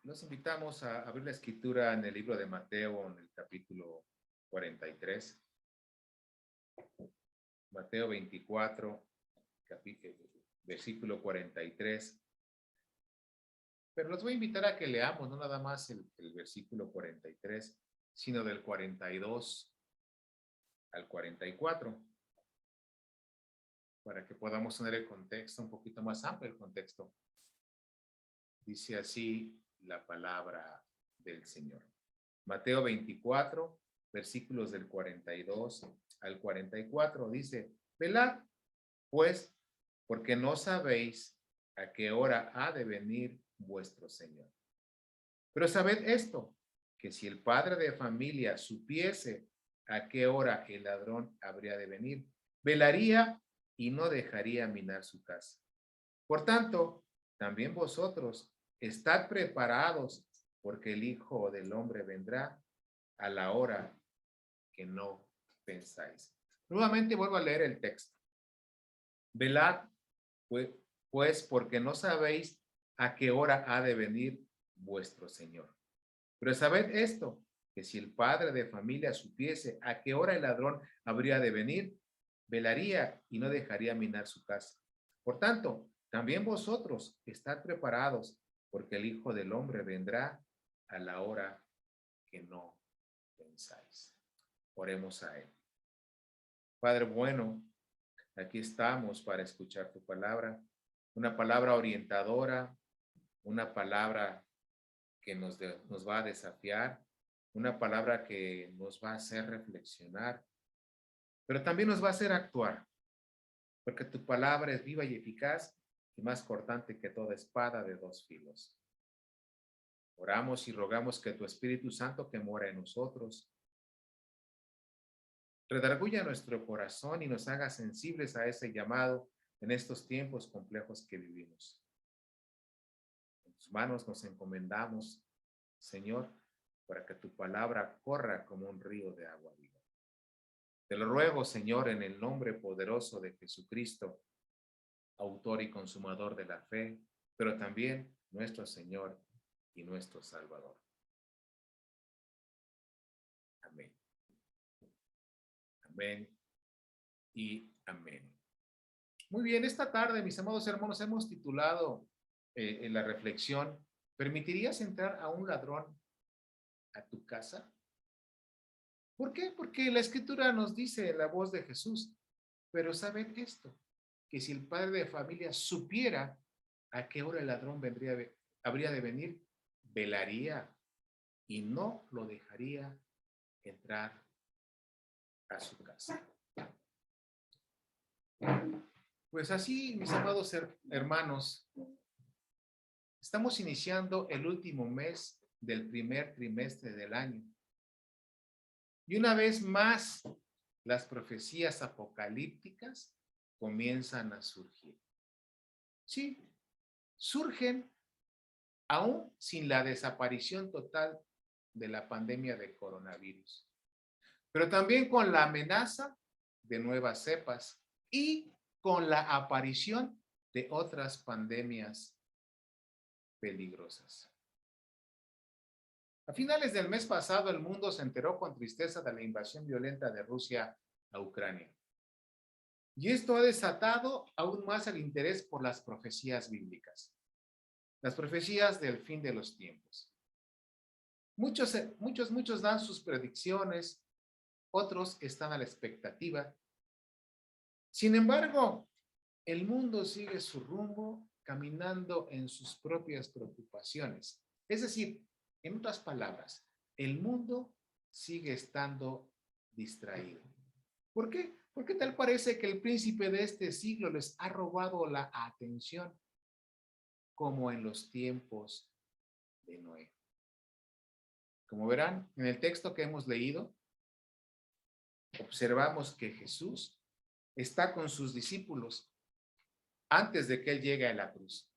Los invitamos a abrir la escritura en el libro de Mateo, en el capítulo 43. Mateo 24, versículo 43. Pero los voy a invitar a que leamos no nada más el versículo 43, sino del 42 al 44, para que podamos tener el contexto un poquito más amplio, el contexto. Dice así la palabra del Señor. Mateo 24, versículos del 42 al 44, dice: velad, pues, porque no sabéis a qué hora ha de venir vuestro Señor. Pero sabed esto, que si el padre de familia supiese a qué hora el ladrón habría de venir, velaría y no dejaría minar su casa. Por tanto, también vosotros estad preparados, porque el Hijo del Hombre vendrá a la hora que no pensáis. Nuevamente vuelvo a leer el texto. Velad, pues, porque no sabéis a qué hora ha de venir vuestro Señor. Pero sabed esto, que si el padre de familia supiese a qué hora el ladrón habría de venir, velaría y no dejaría minar su casa. Por tanto, también vosotros estad preparados, porque el Hijo del Hombre vendrá a la hora que no pensáis. Oremos a él. Padre bueno, aquí estamos para escuchar tu palabra, una palabra orientadora, una palabra que nos va a desafiar, una palabra que nos va a hacer reflexionar, pero también nos va a hacer actuar, porque tu palabra es viva y eficaz y más cortante que toda espada de dos filos. Oramos y rogamos que tu Espíritu Santo que mora en nosotros redarguya nuestro corazón y nos haga sensibles a ese llamado en estos tiempos complejos que vivimos. En tus manos nos encomendamos, Señor, para que tu palabra corra como un río de agua viva. Te lo ruego, Señor, en el nombre poderoso de Jesucristo, autor y consumador de la fe, pero también nuestro Señor y nuestro Salvador. Amén. Amén y amén. Muy bien, esta tarde, mis amados hermanos, hemos titulado en la reflexión: ¿permitirías entrar a un ladrón a tu casa? ¿Por qué? Porque la Escritura nos dice en la voz de Jesús: pero saben esto, que si el padre de familia supiera a qué hora el ladrón habría de venir, velaría y no lo dejaría entrar a su casa. Pues así, mis amados hermanos, estamos iniciando el último mes del primer trimestre del año. Y una vez más, las profecías apocalípticas comienzan a surgir. Sí, surgen aún sin la desaparición total de la pandemia de coronavirus, pero también con la amenaza de nuevas cepas y con la aparición de otras pandemias peligrosas. A finales del mes pasado, el mundo se enteró con tristeza de la invasión violenta de Rusia a Ucrania. Y esto ha desatado aún más el interés por las profecías bíblicas, las profecías del fin de los tiempos. Muchos dan sus predicciones, otros están a la expectativa. Sin embargo, el mundo sigue su rumbo caminando en sus propias preocupaciones. Es decir, en otras palabras, el mundo sigue estando distraído. ¿Por qué? Porque tal parece que el príncipe de este siglo les ha robado la atención, como en los tiempos de Noé. Como verán, en el texto que hemos leído, observamos que Jesús está con sus discípulos antes de que él llegue a la cruz,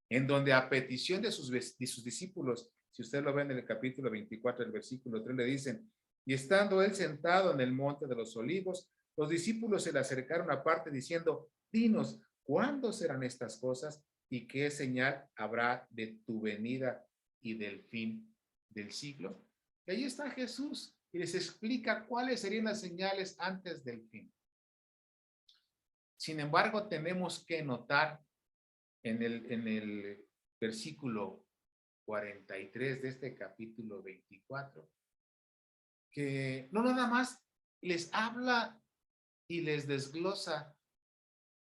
en donde a petición de sus discípulos, si usted lo ve en el capítulo 24, el versículo 3, le dicen: y estando él sentado en el monte de los olivos, los discípulos se le acercaron aparte diciendo: dinos, ¿cuándo serán estas cosas y qué señal habrá de tu venida y del fin del siglo. Y ahí está Jesús y les explica cuáles serían las señales antes del fin. Sin embargo, tenemos que notar en el versículo 43 de este capítulo 24, que no nada más les habla y les desglosa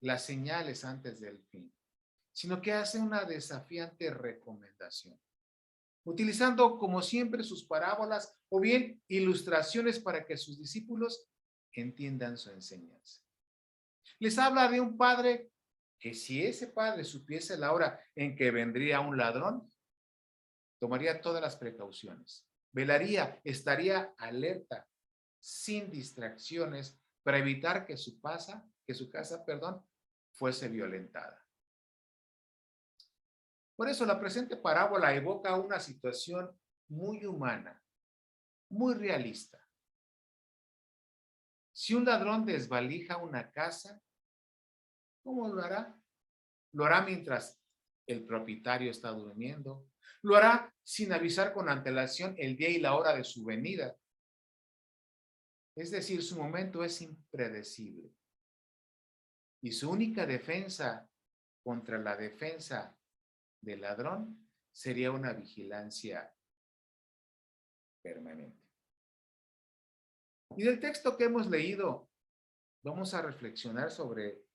las señales antes del fin, sino que hace una desafiante recomendación, utilizando como siempre sus parábolas o bien ilustraciones para que sus discípulos entiendan su enseñanza. Les habla de un padre que si ese padre supiese la hora en que vendría un ladrón, tomaría todas las precauciones, velaría, estaría alerta, sin distracciones, para evitar que su casa, fuese violentada. Por eso la presente parábola evoca una situación muy humana, muy realista. Si un ladrón desvalija una casa, ¿cómo lo hará? Lo hará mientras el propietario está durmiendo. Lo hará sin avisar con antelación el día y la hora de su venida. Es decir, su momento es impredecible. Y su única defensa contra la defensa del ladrón sería una vigilancia permanente. Y del texto que hemos leído, vamos a reflexionar sobre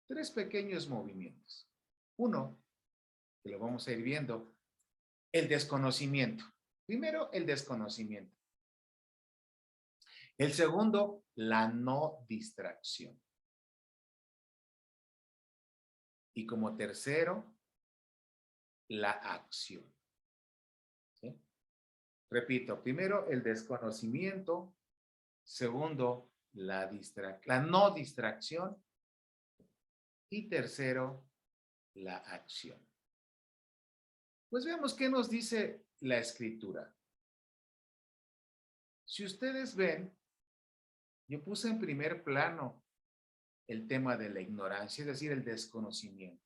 3 pequeños movimientos. Uno, que lo vamos a ir viendo, el desconocimiento. Primero, el desconocimiento. El segundo, la no distracción. Y como tercero, la acción. ¿Sí? Repito, primero, el desconocimiento. Segundo, la no distracción. Y tercero, la acción. Pues veamos qué nos dice la Escritura. Si ustedes ven, yo puse en primer plano el tema de la ignorancia, es decir, el desconocimiento,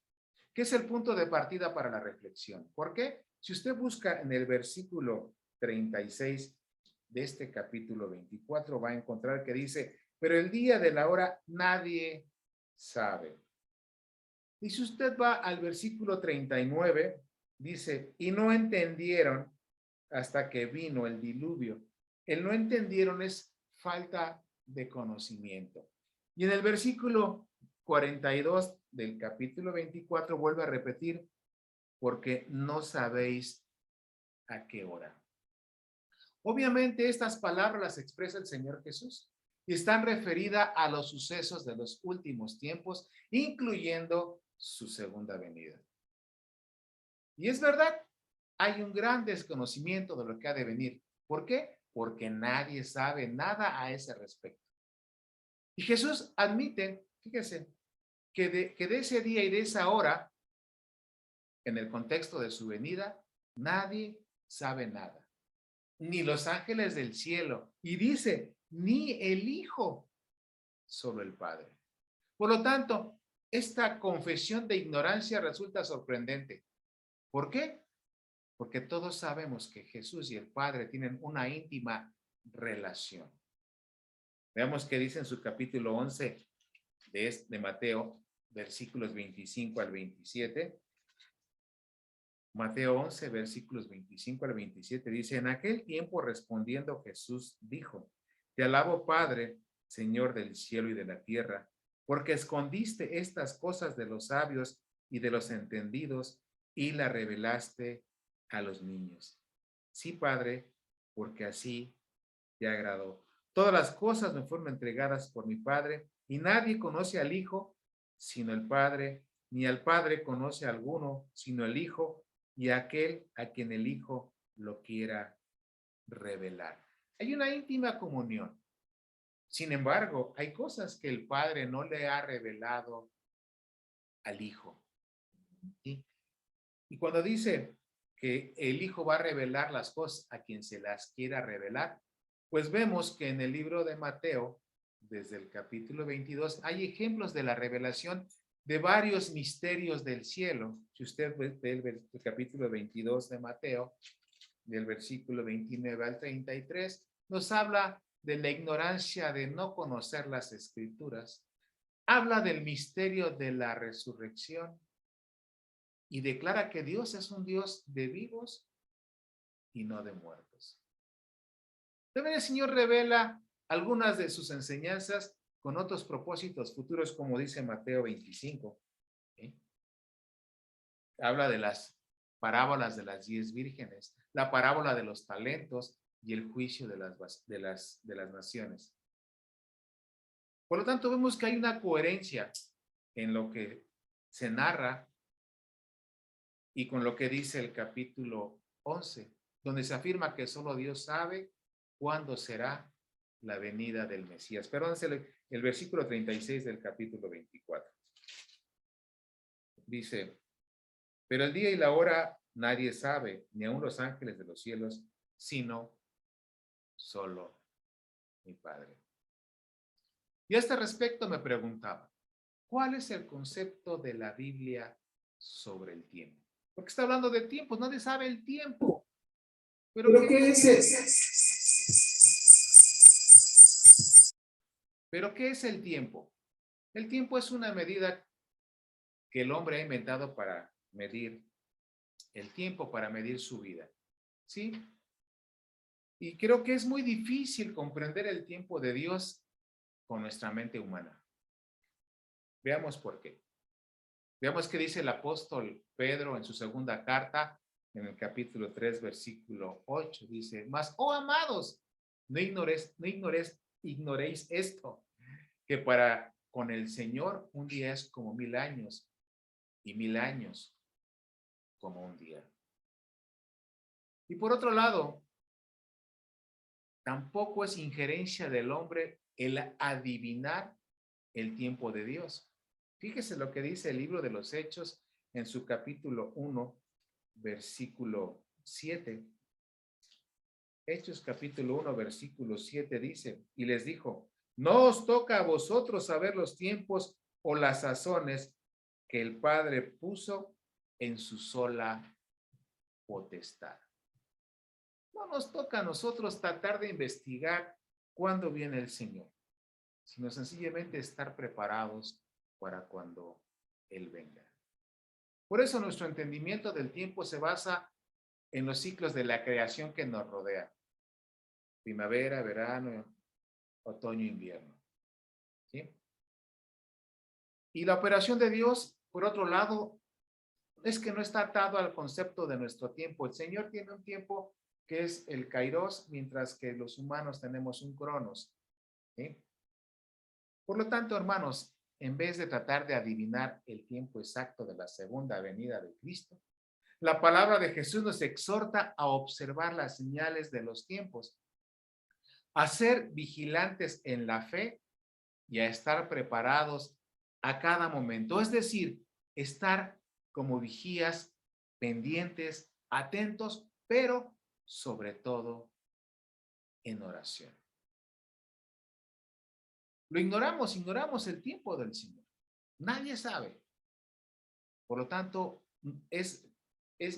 que es el punto de partida para la reflexión. ¿Por qué? Si usted busca en el versículo 36 de este capítulo 24, va a encontrar que dice, pero el día de la hora nadie sabe. Y si usted va al versículo 39, dice, y no entendieron hasta que vino el diluvio. El no entendieron es falta de conocimiento. Y en el versículo 42 del capítulo 24 vuelve a repetir, porque no sabéis a qué hora. Obviamente estas palabras las expresa el Señor Jesús y están referidas a los sucesos de los últimos tiempos, incluyendo su segunda venida. Y es verdad, hay un gran desconocimiento de lo que ha de venir. ¿Por qué? Porque nadie sabe nada a ese respecto. Y Jesús admite, fíjese, que de ese día y de esa hora, en el contexto de su venida, nadie sabe nada. Ni los ángeles del cielo. Y dice, ni el Hijo, solo el Padre. Por lo tanto, esta confesión de ignorancia resulta sorprendente. ¿Por qué? Porque todos sabemos que Jesús y el Padre tienen una íntima relación. Veamos qué dice en su capítulo 11 de Mateo, versículos 25 al 27. Mateo 11, versículos 25 al 27 dice, en aquel tiempo respondiendo Jesús dijo, te alabo Padre, Señor del cielo y de la tierra, porque escondiste estas cosas de los sabios y de los entendidos y las revelaste a los niños. Sí, Padre, porque así te agradó. Todas las cosas me fueron entregadas por mi Padre, y nadie conoce al Hijo sino el Padre, ni al Padre conoce a alguno sino el Hijo, y aquel a quien el Hijo lo quiera revelar. Hay una íntima comunión. Sin embargo, hay cosas que el Padre no le ha revelado al Hijo. ¿Sí? Y cuando dice que el Hijo va a revelar las cosas a quien se las quiera revelar, pues vemos que en el libro de Mateo, desde el capítulo 22, hay ejemplos de la revelación de varios misterios del cielo. Si usted ve el capítulo 22 de Mateo, del versículo 29 al 33, nos habla de la ignorancia de no conocer las Escrituras. Habla del misterio de la resurrección y declara que Dios es un Dios de vivos y no de muertos. También el Señor revela algunas de sus enseñanzas con otros propósitos futuros, como dice Mateo 25. ¿Sí? Habla de las parábolas de las 10 vírgenes, la parábola de los talentos y el juicio de las naciones. Por lo tanto, vemos que hay una coherencia en lo que se narra y con lo que dice el capítulo 11, donde se afirma que solo Dios sabe cuándo será la venida del Mesías. Perdón, es el versículo 36 del capítulo 24. Dice, pero el día y la hora nadie sabe, ni aun los ángeles de los cielos, sino solo mi Padre. Y a este respecto me preguntaba, ¿cuál es el concepto de la Biblia sobre el tiempo? Porque está hablando de tiempo, nadie sabe el tiempo. ¿Pero qué es ¿Pero qué es el tiempo? El tiempo es una medida que el hombre ha inventado para medir el tiempo, para medir su vida. ¿Sí? Y creo que es muy difícil comprender el tiempo de Dios con nuestra mente humana. Veamos por qué. Veamos qué dice el apóstol Pedro en su segunda carta, en el capítulo 3, versículo 8. Dice, mas, oh amados, no ignoréis esto, que para con el Señor un día es como 1000 años y 1000 años como un día. Y por otro lado, tampoco es injerencia del hombre el adivinar el tiempo de Dios. Fíjese lo que dice el libro de los Hechos en su capítulo 1, versículo 7. Hechos capítulo 1, versículo 7 dice, y les dijo, no os toca a vosotros saber los tiempos o las sazones que el Padre puso en su sola potestad. No nos toca a nosotros tratar de investigar cuándo viene el Señor, sino sencillamente estar preparados para cuando Él venga. Por eso nuestro entendimiento del tiempo se basa en los ciclos de la creación que nos rodea. Primavera, verano, otoño, invierno. ¿Sí? Y la operación de Dios, por otro lado, es que no está atado al concepto de nuestro tiempo. El Señor tiene un tiempo que es el kairos, mientras que los humanos tenemos un cronos. ¿Sí? Por lo tanto, hermanos, en vez de tratar de adivinar el tiempo exacto de la segunda venida de Cristo, la palabra de Jesús nos exhorta a observar las señales de los tiempos, a ser vigilantes en la fe y a estar preparados a cada momento. Es decir, estar como vigías, pendientes, atentos, pero sobre todo en oración. Lo ignoramos el tiempo del Señor. Nadie sabe. Por lo tanto, es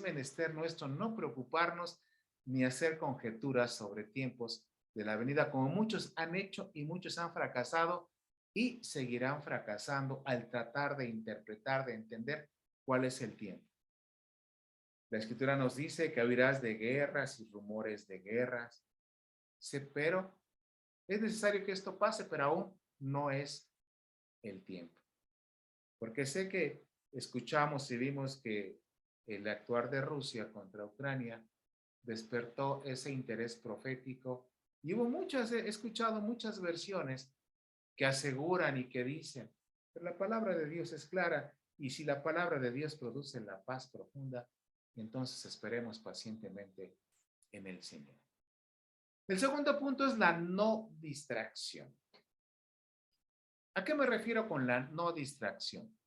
menester nuestro no preocuparnos ni hacer conjeturas sobre tiempos de la venida, como muchos han hecho y muchos han fracasado y seguirán fracasando al tratar de interpretar, de entender cuál es el tiempo. La Escritura nos dice que oirás de guerras y rumores de guerras, pero es necesario que esto pase, pero aún no es el tiempo. Porque sé que escuchamos y vimos que el actuar de Rusia contra Ucrania despertó ese interés profético y he escuchado muchas versiones que aseguran y que dicen, pero la palabra de Dios es clara y si la palabra de Dios produce la paz profunda, entonces esperemos pacientemente en el Señor. El segundo punto es la no distracción. ¿A qué me refiero con la no distracción?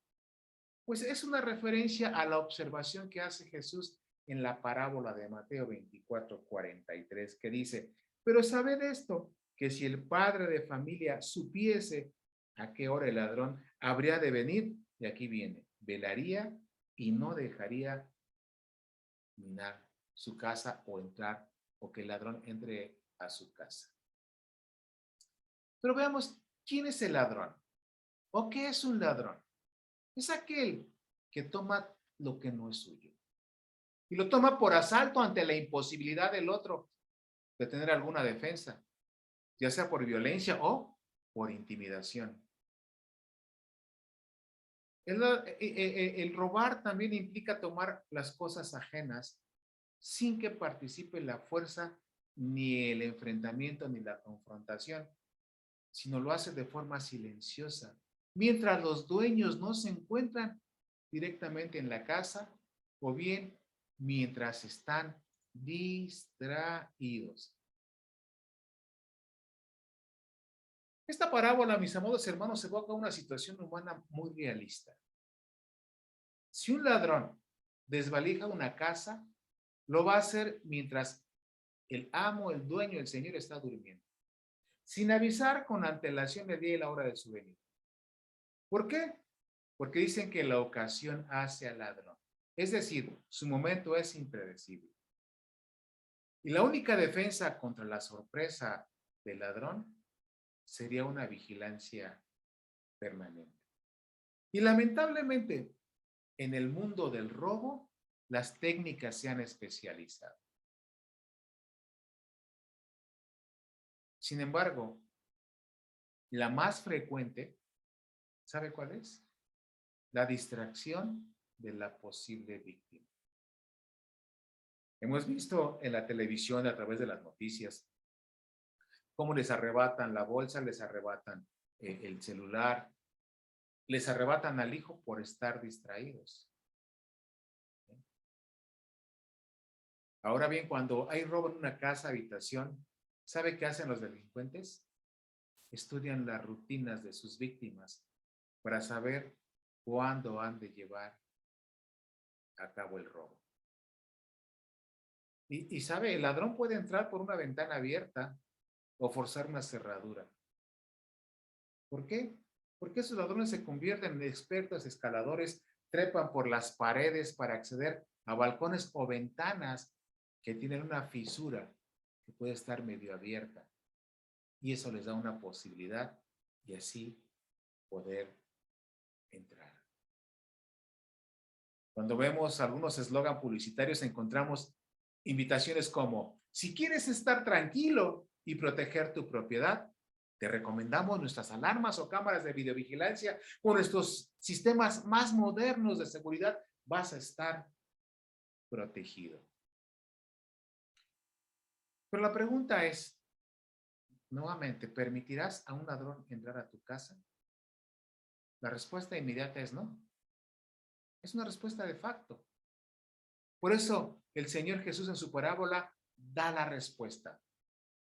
Pues es una referencia a la observación que hace Jesús en la parábola de Mateo 24:43, que dice, pero sabed esto, que si el padre de familia supiese a qué hora el ladrón habría de venir, y aquí viene, velaría y no dejaría minar su casa o entrar, o que el ladrón entre a su casa. Pero veamos, ¿quién es el ladrón? ¿O qué es un ladrón? Es aquel que toma lo que no es suyo y lo toma por asalto ante la imposibilidad del otro de tener alguna defensa, ya sea por violencia o por intimidación. El robar también implica tomar las cosas ajenas sin que participe la fuerza, ni el enfrentamiento, ni la confrontación, sino lo hace de forma silenciosa, mientras los dueños no se encuentran directamente en la casa o bien mientras están distraídos. Esta parábola, mis amados hermanos, se evoca una situación humana muy realista. Si un ladrón desvalija una casa, lo va a hacer mientras el amo, el dueño, el señor está durmiendo, sin avisar con antelación el día y la hora de su venida. ¿Por qué? Porque dicen que la ocasión hace al ladrón. Es decir, su momento es impredecible. Y la única defensa contra la sorpresa del ladrón sería una vigilancia permanente. Y lamentablemente, en el mundo del robo, las técnicas se han especializado. Sin embargo, la más frecuente, ¿sabe cuál es? La distracción de la posible víctima. Hemos visto en la televisión, a través de las noticias, cómo les arrebatan la bolsa, les arrebatan el celular, les arrebatan al hijo por estar distraídos. Ahora bien, cuando hay robo en una casa, habitación, ¿sabe qué hacen los delincuentes? Estudian las rutinas de sus víctimas para saber cuándo han de llevar a cabo el robo. Y sabe, el ladrón puede entrar por una ventana abierta o forzar una cerradura. ¿Por qué? Porque esos ladrones se convierten en expertos escaladores, trepan por las paredes para acceder a balcones o ventanas que tienen una fisura que puede estar medio abierta. Y eso les da una posibilidad y así poder entrar. Cuando vemos algunos eslogan publicitarios, encontramos invitaciones como: si quieres estar tranquilo y proteger tu propiedad, te recomendamos nuestras alarmas o cámaras de videovigilancia. Con nuestros sistemas más modernos de seguridad vas a estar protegido. Pero la pregunta es, nuevamente, ¿permitirás a un ladrón entrar a tu casa? La respuesta inmediata es no. Es una respuesta de facto. Por eso el Señor Jesús en su parábola da la respuesta.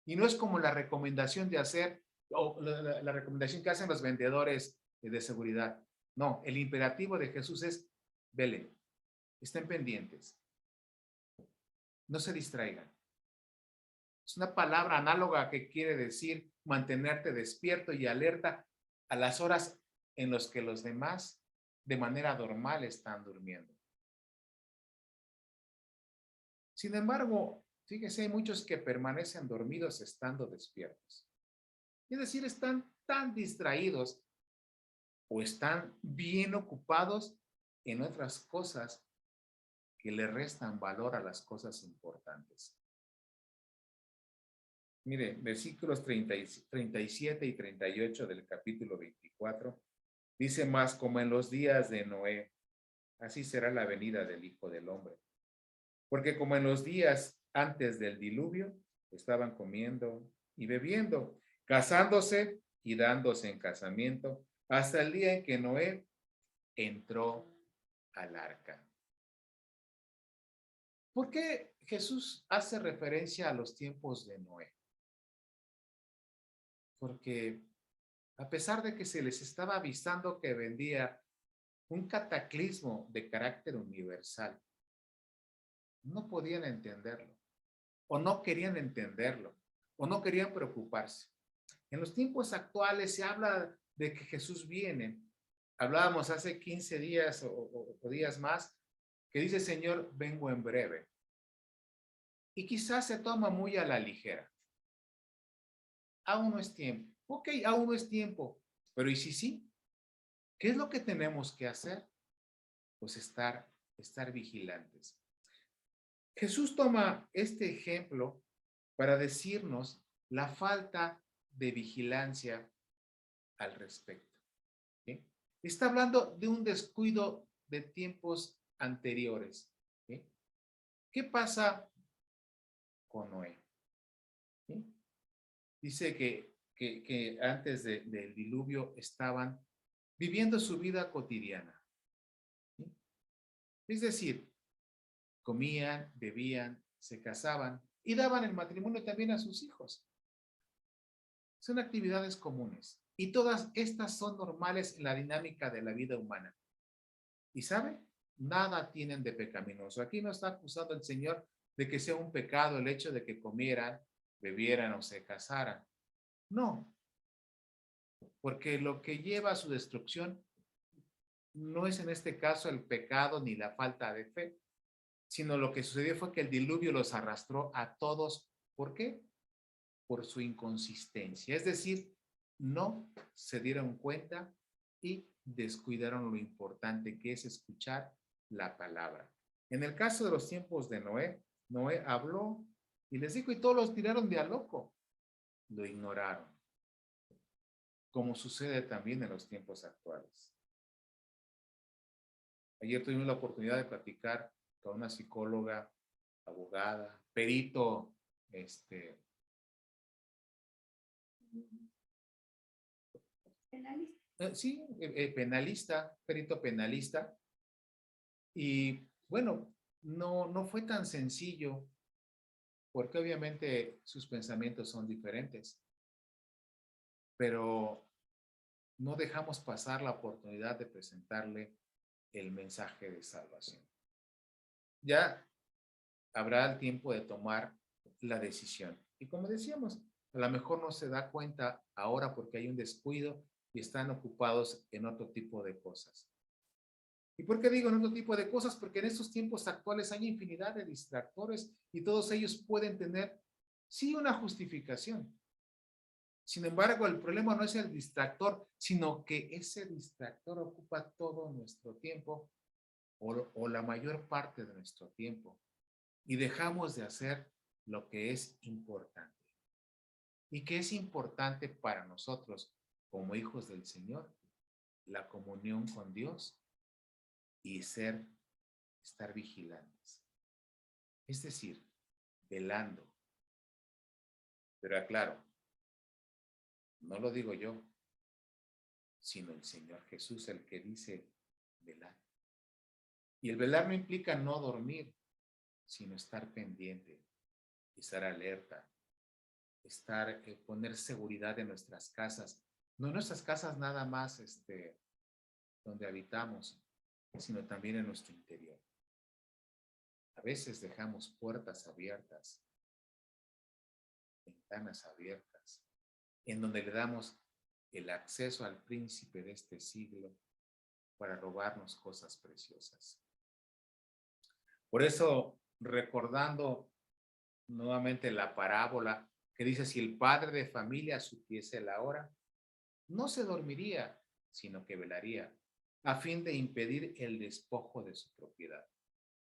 Y no es como la recomendación de hacer, o la recomendación que hacen los vendedores de seguridad. No, el imperativo de Jesús es: velen, estén pendientes, no se distraigan. Es una palabra análoga que quiere decir mantenerte despierto y alerta a las horas en las que los demás de manera normal están durmiendo. Sin embargo, fíjese, hay muchos que permanecen dormidos estando despiertos. Es decir, están tan distraídos o están bien ocupados en otras cosas que le restan valor a las cosas importantes. Mire, versículos 37 y 38 del capítulo 24, dice: más como en los días de Noé, así será la venida del Hijo del Hombre. Porque como en los días antes del diluvio, estaban comiendo y bebiendo, casándose y dándose en casamiento, hasta el día en que Noé entró al arca. ¿Por qué Jesús hace referencia a los tiempos de Noé? Porque a pesar de que se les estaba avisando que vendría un cataclismo de carácter universal, no podían entenderlo, o no querían entenderlo, o no querían preocuparse. En los tiempos actuales se habla de que Jesús viene. Hablábamos hace 15 días o días más, que dice: Señor, vengo en breve. Y quizás se toma muy a la ligera. Aún no es tiempo. Ok, aún no es tiempo. Pero ¿y si sí? ¿Qué es lo que tenemos que hacer? Pues estar vigilantes. Jesús toma este ejemplo para decirnos la falta de vigilancia al respecto. ¿Sí? Está hablando de un descuido de tiempos anteriores. ¿Sí? ¿Qué pasa con Noé? ¿Sí? Dice que antes del diluvio estaban viviendo su vida cotidiana. ¿Sí? Es decir, comían, bebían, se casaban y daban el matrimonio también a sus hijos. Son actividades comunes y todas estas son normales en la dinámica de la vida humana. ¿Y sabe? Nada tienen de pecaminoso. Aquí no está acusando el Señor de que sea un pecado el hecho de que comieran, bebieran o se casaran. No, porque lo que lleva a su destrucción no es en este caso el pecado ni la falta de fe, sino lo que sucedió fue que el diluvio los arrastró a todos. ¿Por qué? Por su inconsistencia. Es decir, no se dieron cuenta y descuidaron lo importante que es escuchar la palabra. En el caso de los tiempos de Noé, Noé habló y les dijo y todos los tiraron de a loco. Lo ignoraron, como sucede también en los tiempos actuales. Ayer tuvimos la oportunidad de platicar con una psicóloga, abogada, perito, sí, penalista, perito penalista. Y bueno, no fue tan sencillo porque obviamente sus pensamientos son diferentes, pero no dejamos pasar la oportunidad de presentarle el mensaje de salvación. Ya habrá el tiempo de tomar la decisión. Y como decíamos, a lo mejor no se da cuenta ahora porque hay un descuido y están ocupados en otro tipo de cosas. ¿Y por qué digo en otro tipo de cosas? Porque en estos tiempos actuales hay infinidad de distractores y todos ellos pueden tener, sí, una justificación. Sin embargo, el problema no es el distractor, sino que ese distractor ocupa todo nuestro tiempo o la mayor parte de nuestro tiempo y dejamos de hacer lo que es importante. ¿Y qué es importante para nosotros como hijos del Señor? La comunión con Dios y estar vigilantes. Es decir, velando. Pero aclaro, no lo digo yo, sino el Señor Jesús, el que dice velar. Y el velar no implica no dormir, sino estar pendiente, estar alerta, poner seguridad en nuestras casas. No en nuestras casas nada más donde habitamos, sino también en nuestro interior. A veces dejamos puertas abiertas, ventanas abiertas, en donde le damos el acceso al príncipe de este siglo para robarnos cosas preciosas. Por eso, recordando nuevamente la parábola que dice, si el padre de familia supiese la hora, no se dormiría, sino que velaría, a fin de impedir el despojo de su propiedad.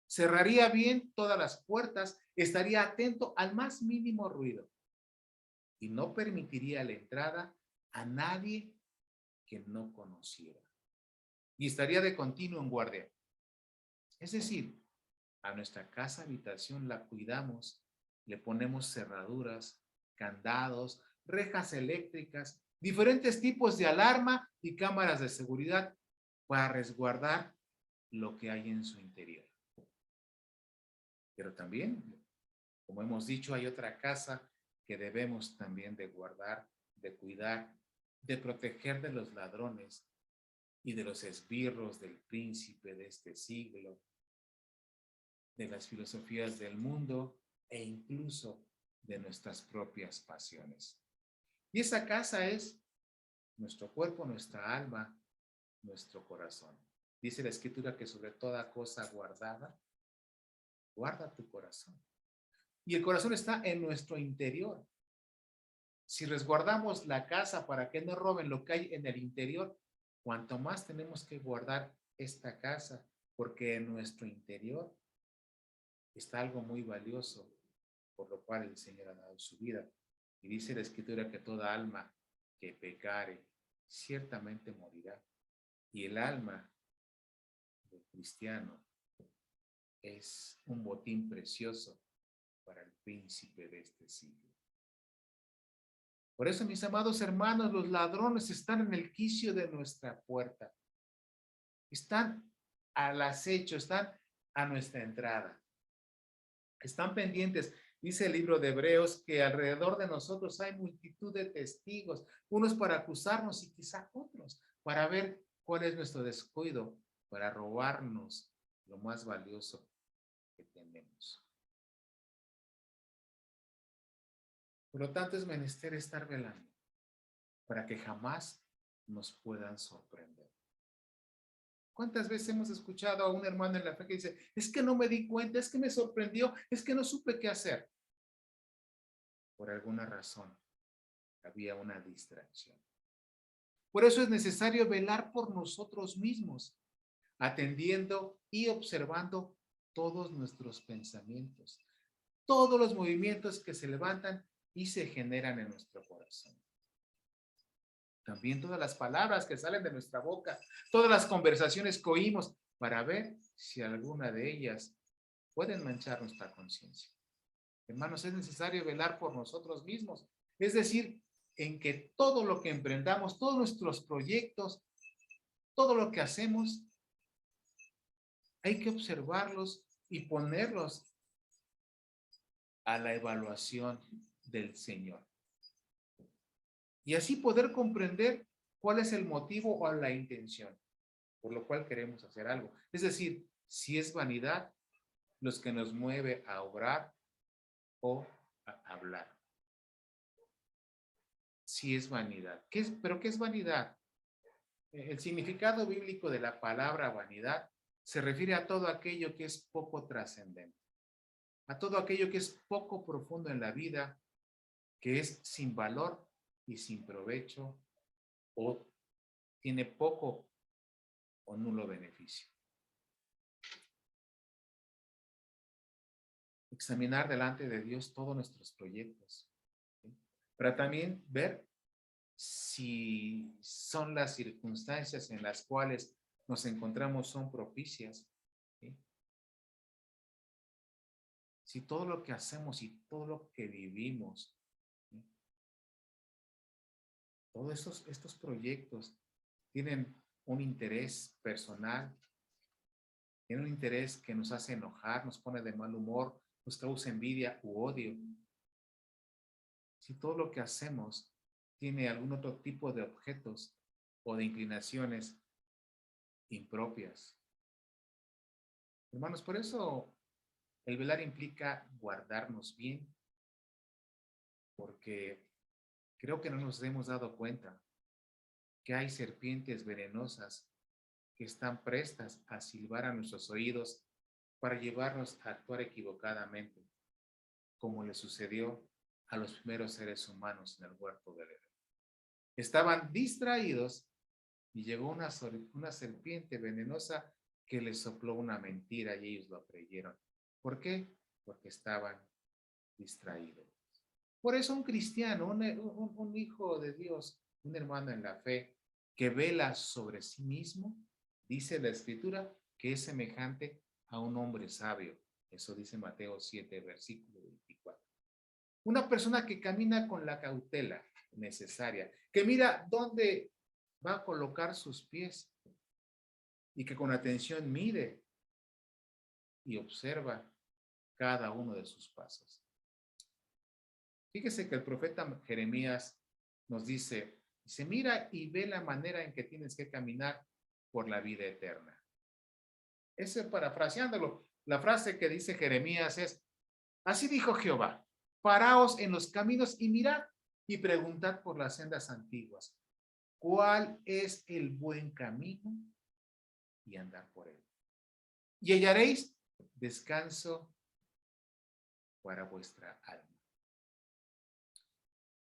Cerraría bien todas las puertas, estaría atento al más mínimo ruido y no permitiría la entrada a nadie que no conociera. Y estaría de continuo en guardia. Es decir, a nuestra casa habitación la cuidamos, le ponemos cerraduras, candados, rejas eléctricas, diferentes tipos de alarma y cámaras de seguridad para resguardar lo que hay en su interior. Pero también, como hemos dicho, hay otra casa que debemos también de guardar, de cuidar, de proteger de los ladrones y de los esbirros del príncipe de este siglo, de las filosofías del mundo e incluso de nuestras propias pasiones. Y esa casa es nuestro cuerpo, nuestra alma, nuestro corazón. Dice la Escritura que sobre toda cosa guardada, guarda tu corazón, Y el corazón está en nuestro interior. Si resguardamos la casa para que no roben lo que hay en el interior, cuanto más tenemos que guardar esta casa, porque en nuestro interior está algo muy valioso, por lo cual el Señor ha dado su vida. Y dice la Escritura que toda alma que pecare ciertamente morirá. Y el alma del cristiano es un botín precioso para el príncipe de este siglo. Por eso, mis amados hermanos, los ladrones están en el quicio de nuestra puerta. Están al acecho, están a nuestra entrada. Están pendientes. Dice el libro de Hebreos que alrededor de nosotros hay multitud de testigos, unos para acusarnos y quizá otros para ver cuál es nuestro descuido, para robarnos lo más valioso que tenemos. Por lo tanto, es menester estar velando para que jamás nos puedan sorprender. ¿Cuántas veces hemos escuchado a un hermano en la fe que dice, es que no me di cuenta, es que me sorprendió, es que no supe qué hacer? Por alguna razón, había una distracción. Por eso es necesario velar por nosotros mismos, atendiendo y observando todos nuestros pensamientos, todos los movimientos que se levantan y se generan en nuestro corazón. También todas las palabras que salen de nuestra boca, todas las conversaciones que oímos, para ver si alguna de ellas pueden manchar nuestra conciencia. Hermanos, es necesario velar por nosotros mismos, es decir, en que todo lo que emprendamos, todos nuestros proyectos, todo lo que hacemos, hay que observarlos y ponerlos a la evaluación del Señor. Y así poder comprender cuál es el motivo o la intención por lo cual queremos hacer algo. Es decir, si es vanidad los que nos mueve a obrar o a hablar. Si es vanidad. ¿Pero qué es vanidad? El significado bíblico de la palabra vanidad se refiere a todo aquello que es poco trascendente, a todo aquello que es poco profundo en la vida, que es sin valor y sin provecho o tiene poco o nulo beneficio. Examinar delante de Dios todos nuestros proyectos, ¿sí? Para también ver si son las circunstancias en las cuales nos encontramos son propicias, ¿sí? Si todo lo que hacemos y todo lo que vivimos, ¿sí? Todos estos proyectos tienen un interés personal, tienen un interés que nos hace enojar, nos pone de mal humor, nos causa envidia u odio. Si todo lo que hacemos tiene algún otro tipo de objetos o de inclinaciones impropias. Hermanos, por eso el velar implica guardarnos bien, porque creo que no nos hemos dado cuenta que hay serpientes venenosas que están prestas a silbar a nuestros oídos para llevarnos a actuar equivocadamente, como le sucedió a los primeros seres humanos en el huerto del Edén. Estaban distraídos y llegó una serpiente venenosa que les sopló una mentira y ellos lo creyeron. ¿Por qué? Porque estaban distraídos. Por eso un cristiano, un hijo de Dios, un hermano en la fe, que vela sobre sí mismo, dice la Escritura que es semejante a un hombre sabio. Eso dice Mateo 7, versículo 24. Una persona que camina con la cautela necesaria, que mira dónde va a colocar sus pies y que con atención mide y observa cada uno de sus pasos. Fíjese que el profeta Jeremías nos dice, mira y ve la manera en que tienes que caminar por la vida eterna. Ese, parafraseándolo, la frase que dice Jeremías es, así dijo Jehová, paraos en los caminos y mirad y preguntad por las sendas antiguas, ¿cuál es el buen camino? Y andar por él. Y hallaréis descanso para vuestra alma.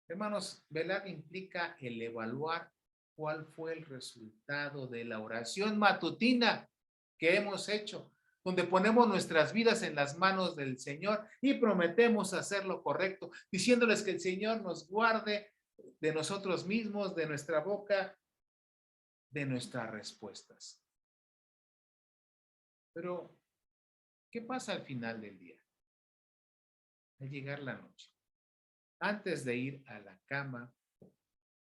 Hermanos, velar implica el evaluar cuál fue el resultado de la oración matutina que hemos hecho, donde ponemos nuestras vidas en las manos del Señor y prometemos hacer lo correcto, diciéndoles que el Señor nos guarde de nosotros mismos, de nuestra boca, de nuestras respuestas. Pero, ¿qué pasa al final del día? Al llegar la noche, antes de ir a la cama,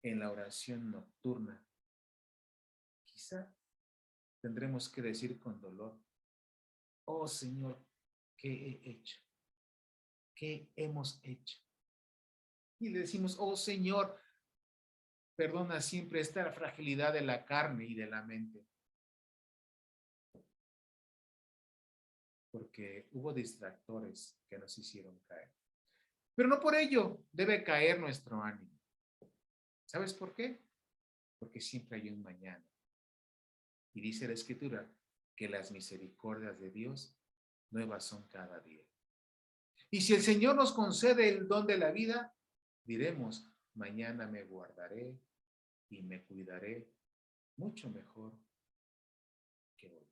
en la oración nocturna, quizá tendremos que decir con dolor: oh Señor, ¿qué he hecho? ¿Qué hemos hecho? Y le decimos: oh Señor, perdona siempre esta fragilidad de la carne y de la mente, porque hubo distractores que nos hicieron caer. Pero no por ello debe caer nuestro ánimo. ¿Sabes por qué? Porque siempre hay un mañana. Y dice la Escritura que las misericordias de Dios nuevas son cada día. Y si el Señor nos concede el don de la vida, diremos: mañana me guardaré y me cuidaré mucho mejor que hoy.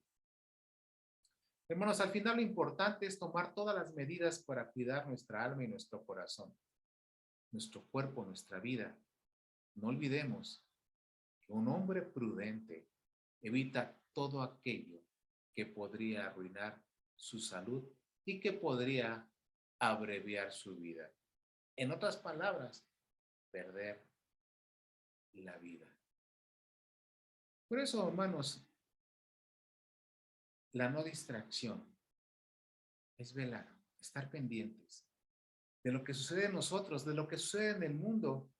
Hermanos, al final lo importante es tomar todas las medidas para cuidar nuestra alma y nuestro corazón, nuestro cuerpo, nuestra vida. No olvidemos que un hombre prudente evita todo aquello que podría arruinar su salud y que podría abreviar su vida. En otras palabras, perder la vida. Por eso, hermanos, la no distracción es velar, estar pendientes de lo que sucede en nosotros, de lo que sucede en el mundo.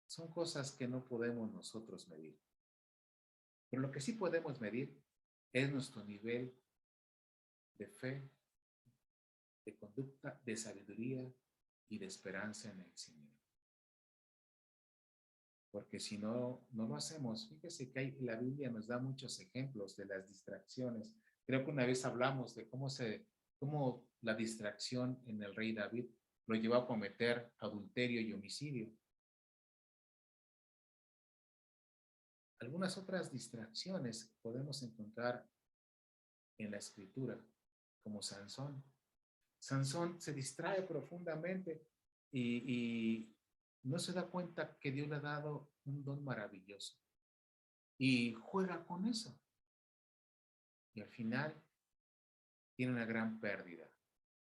Son cosas que no podemos nosotros medir. Pero lo que sí podemos medir es nuestro nivel de fe, de conducta, de sabiduría y de esperanza en el Señor. Porque si no, no lo hacemos. Fíjese que la Biblia nos da muchos ejemplos de las distracciones. Creo que una vez hablamos de cómo la distracción en el rey David lo llevó a cometer adulterio y homicidio. Algunas otras distracciones podemos encontrar en la Escritura, como Sansón. Sansón se distrae profundamente y no se da cuenta que Dios le ha dado un don maravilloso y juega con eso. Y al final tiene una gran pérdida.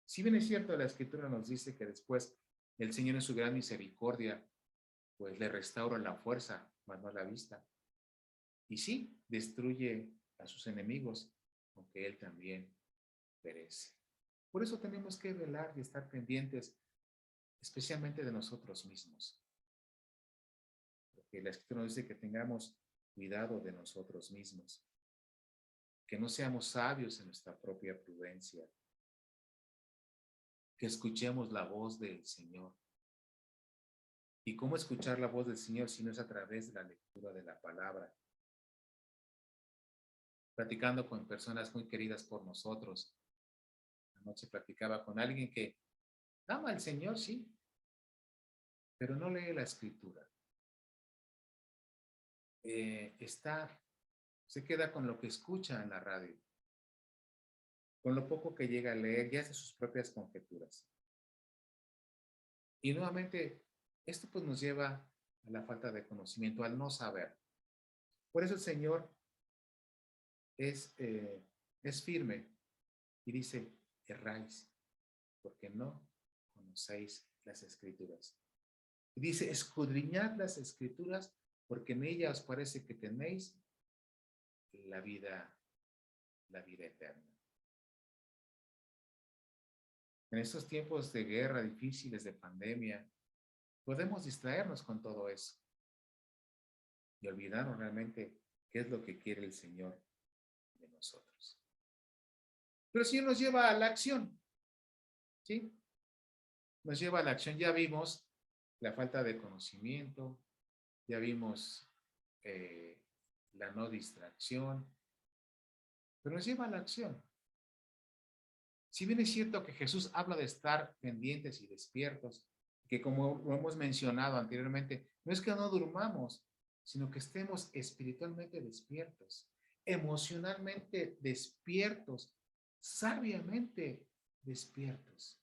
Si bien es cierto, la Escritura nos dice que después el Señor en su gran misericordia pues le restaura la fuerza, mas no la vista. Y sí, destruye a sus enemigos, aunque él también perece. Por eso tenemos que velar y estar pendientes, especialmente de nosotros mismos. Porque la Escritura nos dice que tengamos cuidado de nosotros mismos, que no seamos sabios en nuestra propia prudencia, que escuchemos la voz del Señor. ¿Y cómo escuchar la voz del Señor si no es a través de la lectura de la palabra? Platicando con personas muy queridas por nosotros. Anoche platicaba con alguien que ama al Señor, sí, pero no lee la Escritura. Se queda con lo que escucha en la radio, con lo poco que llega a leer y hace sus propias conjeturas. Y nuevamente, esto pues nos lleva a la falta de conocimiento, al no saber. Por eso el Señor es firme y dice: erráis, porque no conocéis las Escrituras. Y dice: escudriñad las Escrituras, porque en ellas os parece que tenéis la vida eterna. En estos tiempos de guerra difíciles, de pandemia, podemos distraernos con todo eso y olvidarnos realmente qué es lo que quiere el Señor de nosotros. Pero sí nos lleva a la acción, ¿sí? Nos lleva a la acción. Ya vimos la falta de conocimiento, ya vimos la no distracción, pero nos lleva a la acción. Si bien es cierto que Jesús habla de estar pendientes y despiertos, que como lo hemos mencionado anteriormente, no es que no durmamos, sino que estemos espiritualmente despiertos, emocionalmente despiertos, sabiamente despiertos.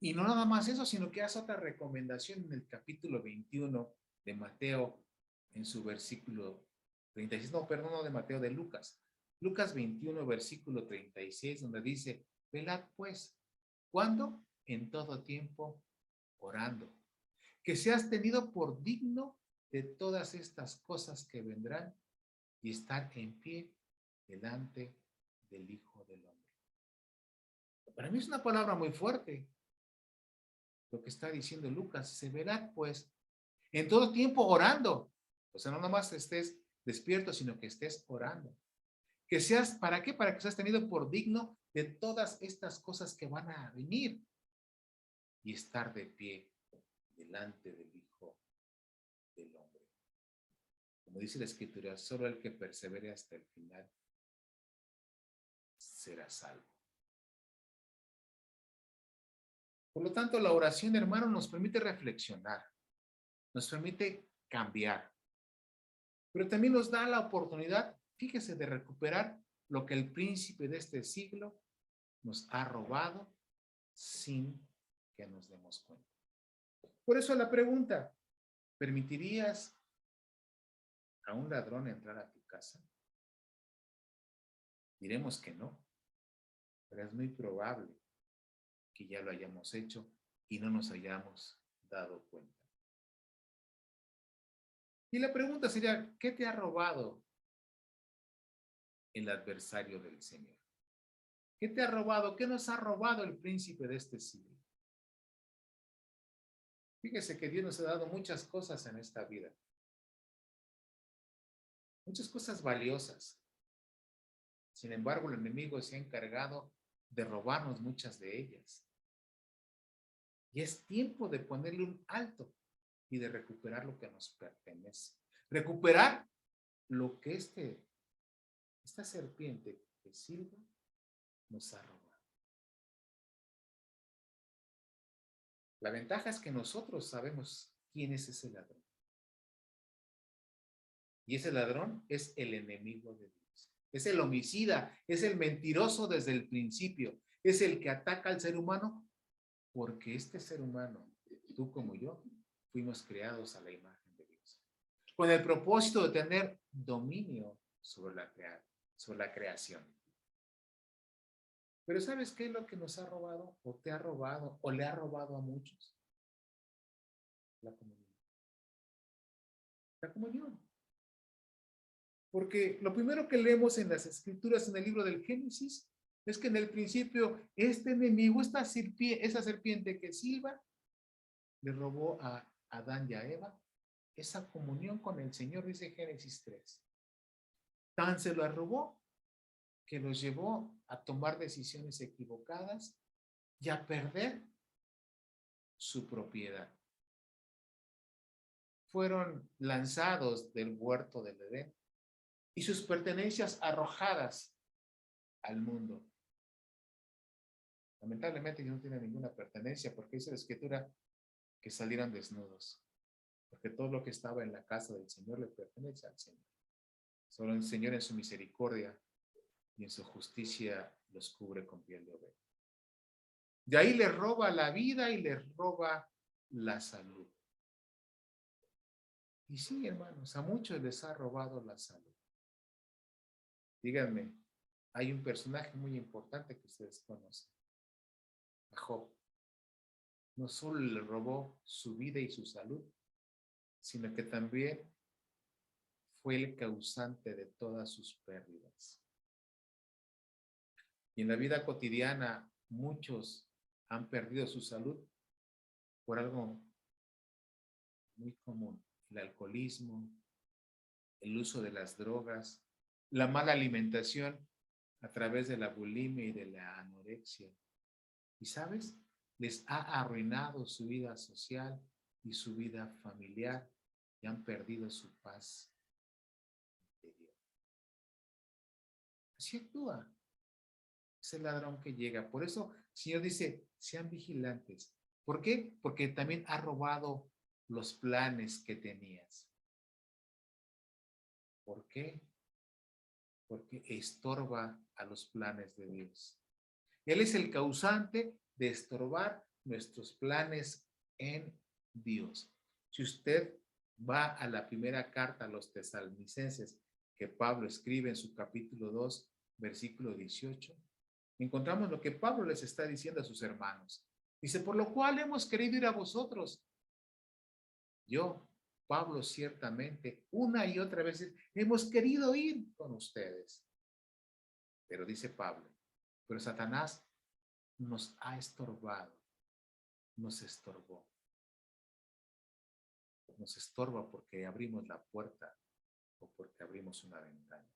Y no nada más eso, sino que hace otra recomendación en el capítulo 21 de Mateo, en su versículo 36, no, perdón, no de Mateo, de Lucas. Lucas 21, versículo 36, donde dice, velad pues, ¿cuándo? En todo tiempo, orando. Que seas tenido por digno de todas estas cosas que vendrán y estar en pie delante del Hijo del Hombre. Para mí es una palabra muy fuerte lo que está diciendo Lucas. Se verá pues en todo tiempo orando. O sea, no nomás estés despierto, sino que estés orando. Que seas, ¿para qué? Para que seas tenido por digno de todas estas cosas que van a venir y estar de pie delante del Hijo del Hombre. Como dice la Escritura, solo el que persevere hasta el final será salvo. Por lo tanto, la oración, hermano, nos permite reflexionar, nos permite cambiar, pero también nos da la oportunidad, fíjese, de recuperar lo que el príncipe de este siglo nos ha robado sin que nos demos cuenta. Por eso la pregunta, ¿permitirías a un ladrón entrar a tu casa? Diremos que no, pero es muy probable que ya lo hayamos hecho y no nos hayamos dado cuenta. Y la pregunta sería, ¿qué te ha robado el adversario del Señor? ¿Qué te ha robado? ¿Qué nos ha robado el príncipe de este siglo? Fíjese que Dios nos ha dado muchas cosas en esta vida, muchas cosas valiosas. Sin embargo, el enemigo se ha encargado de robarnos muchas de ellas. Y es tiempo de ponerle un alto y de recuperar lo que nos pertenece. Recuperar lo que esta serpiente que Silva nos ha robado. La ventaja es que nosotros sabemos quién es ese ladrón. Y ese ladrón es el enemigo de Dios. Es el homicida, es el mentiroso desde el principio. Es el que ataca al ser humano porque este ser humano, tú como yo, fuimos creados a la imagen de Dios. Con el propósito de tener dominio sobre la creación. Pero ¿sabes qué es lo que nos ha robado? O te ha robado, o le ha robado a muchos. La comunión. La comunión. Porque lo primero que leemos en las escrituras, en el libro del Génesis, es que en el principio este enemigo, esa serpiente que silba, le robó a Adán y a Eva esa comunión con el Señor, dice Génesis 3. Tan se la robó que los llevó a tomar decisiones equivocadas y a perder su propiedad. Fueron lanzados del huerto del Edén y sus pertenencias arrojadas al mundo. Lamentablemente ellos no tienen ninguna pertenencia porque dice la Escritura que salieran desnudos, porque todo lo que estaba en la casa del Señor le pertenece al Señor. Solo el Señor en su misericordia y en su justicia los cubre con piel de oveja. De ahí les roba la vida y les roba la salud. Y sí, hermanos, a muchos les ha robado la salud. Díganme, hay un personaje muy importante que ustedes conocen, a Job. No solo le robó su vida y su salud, sino que también fue el causante de todas sus pérdidas. Y en la vida cotidiana, muchos han perdido su salud por algo muy común: el alcoholismo, el uso de las drogas, la mala alimentación a través de la bulimia y de la anorexia. Y sabes, les ha arruinado su vida social y su vida familiar y han perdido su paz interior. Así actúa. es el ladrón que llega. Por eso el Señor dice, sean vigilantes. ¿Por qué? Porque también ha robado los planes que tenías. ¿Por qué? Porque estorba a los planes de Dios. Él es el causante de estorbar nuestros planes en Dios. Si usted va a la primera carta a los tesalonicenses que Pablo escribe en su capítulo 2, versículo 18, encontramos lo que Pablo les está diciendo a sus hermanos. Dice, por lo cual hemos querido ir a vosotros. Yo, Pablo, ciertamente, una y otra vez, hemos querido ir con ustedes. Pero dice Pablo, pero Satanás nos ha estorbado, nos estorbó. Nos estorba porque abrimos la puerta o porque abrimos una ventana.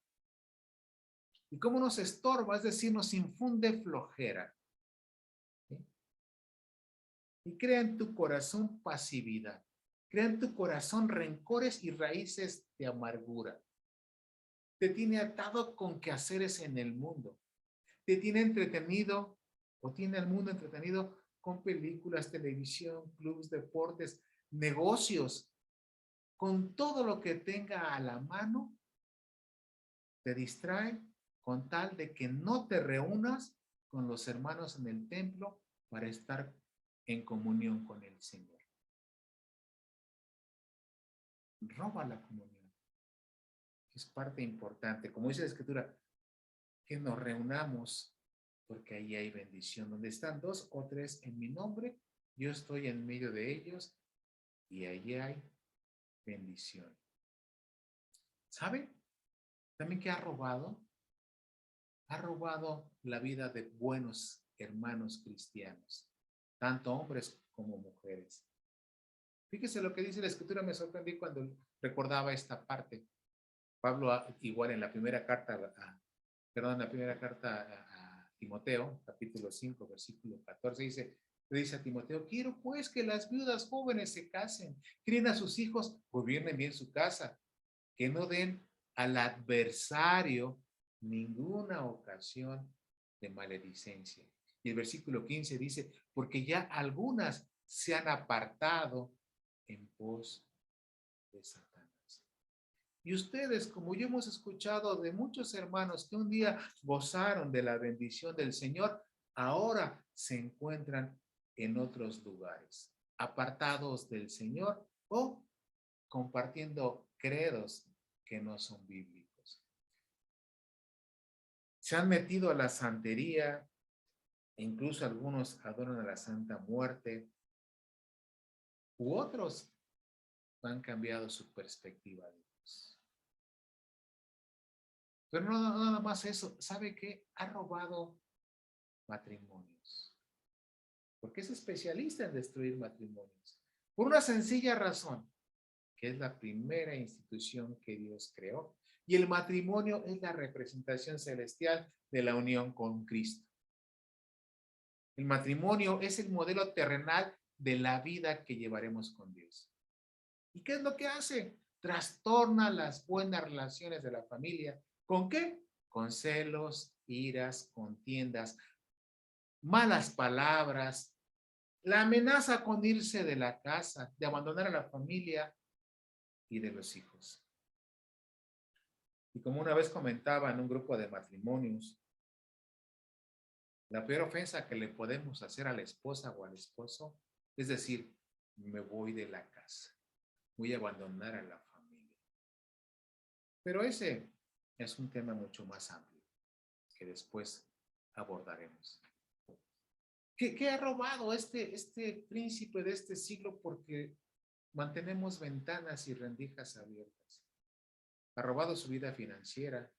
¿Y cómo nos estorba? Es decir, nos infunde flojera. ¿Sí? Y crea en tu corazón pasividad. Crea en tu corazón rencores y raíces de amargura. Te tiene atado con quehaceres en el mundo. Te tiene entretenido o tiene al mundo entretenido con películas, televisión, clubes, deportes, negocios. Con todo lo que tenga a la mano, te distrae con tal de que no te reúnas con los hermanos en el templo para estar en comunión con el Señor. Roba la comunión. Es parte importante. Como dice la Escritura, que nos reunamos porque ahí hay bendición. Donde están 2 o 3 en mi nombre, yo estoy en medio de ellos y ahí hay bendición. ¿Sabe? También que ha robado la vida de buenos hermanos cristianos, tanto hombres como mujeres. Fíjese lo que dice la Escritura, me sorprendí cuando recordaba esta parte. Pablo, igual en la primera carta, en la primera carta a Timoteo, capítulo 5, versículo 14, le dice a Timoteo, quiero pues que las viudas jóvenes se casen, críen a sus hijos, gobiernen bien su casa, que no den al adversario ninguna ocasión de maledicencia. Y el versículo 15 dice, porque ya algunas se han apartado en pos de Satanás. Y ustedes, como yo hemos escuchado de muchos hermanos que un día gozaron de la bendición del Señor, ahora se encuentran en otros lugares, apartados del Señor o compartiendo credos que no son bíblicos. Se han metido a la santería, e incluso algunos adoran a la Santa Muerte, u otros han cambiado su perspectiva de Dios. Pero no nada más eso, ¿sabe qué? Ha robado matrimonios, porque es especialista en destruir matrimonios, por una sencilla razón, que es la primera institución que Dios creó, y el matrimonio es la representación celestial de la unión con Cristo. El matrimonio es el modelo terrenal de la vida que llevaremos con Dios. ¿Y qué es lo que hace? Trastorna las buenas relaciones de la familia. ¿Con qué? Con celos, iras, contiendas, malas palabras, la amenaza con irse de la casa, de abandonar a la familia y de los hijos. Y como una vez comentaba en un grupo de matrimonios, la peor ofensa que le podemos hacer a la esposa o al esposo es decir, me voy de la casa, voy a abandonar a la familia. Pero ese es un tema mucho más amplio que después abordaremos. ¿Qué ha robado este príncipe de este siglo? Porque mantenemos ventanas y rendijas abiertas. Ha robado su vida financiera,